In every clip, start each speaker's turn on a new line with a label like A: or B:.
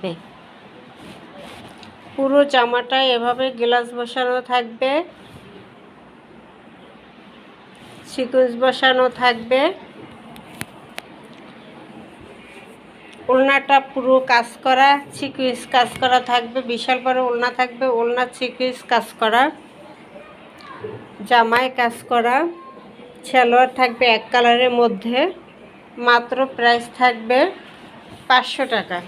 A: থাকবে। পুরো জামাটা এভাবে গ্লাস বসানো থাকবে, সিকোয়েন্স বসানো থাকবে। ওড়নাটা পুরো কাজ করা, সিকোয়েন্স কাজ করা থাকবে। বিশাল বড় ওড়না থাকবে, ওড়না সিকোয়েন্স কাজ করা, জামায় কাজ করা। সালোয়ার থাকবে এক কালারের মধ্যে। মাত্র প্রাইস থাকবে 500 টাকা।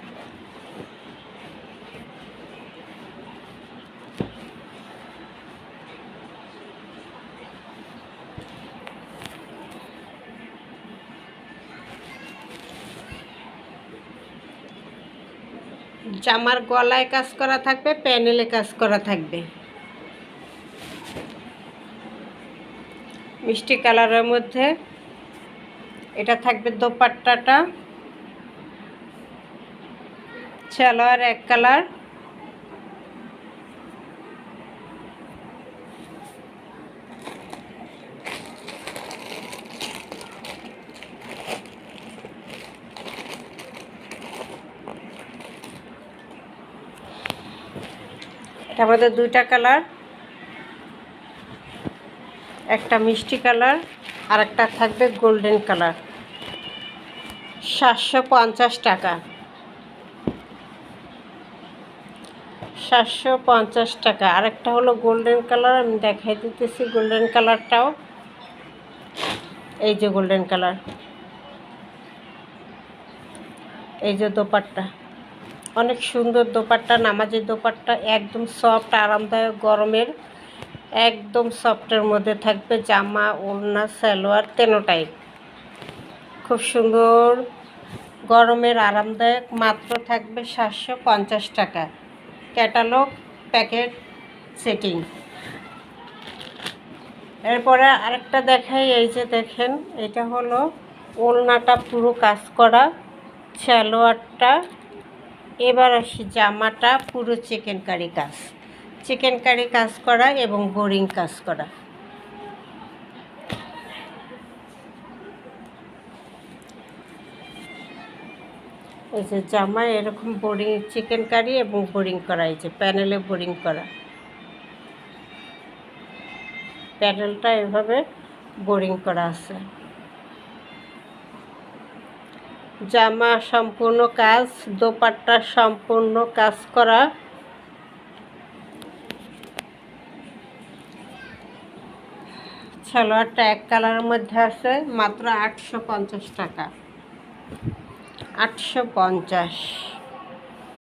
A: জামার গলায় কাজ করা থাকবে, প্যানেলে কাজ করা থাকবে। মিষ্টি কালারের মধ্যে এটা থাকবে। দোপাট্টাটা সালোয়ার এক কালার, এটা আমাদের দুইটা কালার, একটা মিষ্টি কালার আর একটা থাকবে গোল্ডেন কালার। 750 টাকা। 750 টাকা। আরেকটা হলো গোল্ডেন কালার, আমি দেখাই দিতেছি গোল্ডেন কালারটাও। এই যে গোল্ডেন কালার, এই যে দোপাট্টা, অনেক সুন্দর দোপাট্টা, নামাজের দোপাট্টা, একদম সফট আরামদায়ক, গরমের একদম সফটের মধ্যে থাকবে। জামা, ওড়না, সালোয়ার তিনটাই খুব সুন্দর, গরমের আরামদায়ক। মাত্র থাকবে 750 টাকা। Catalogue packet setting. এরপরে আরেকটা দেখাই, এই যে দেখেন, এটা হলো ওড়নাটা পুরো কাজ করা, সালোয়ারটা। এবার আসি জামাটা পুরো চিকেন কারি কাজ, চিকেন কারি কাজ করা এবং বোরিং কাজ করা। এই যে জামা এরকম বোরিং, চিকেন কারি এবং বোরিং করা, এই যে প্যানেলে বোরিং করা, প্যানেলটা এভাবে বোরিং করা আছে। জামা সম্পূর্ণ কাজ, দোপাট্টা সম্পূর্ণ কাজ করা। সালোয়ারটা এক কালারের মধ্যে আছে। মাত্র 850 টাকা। 850।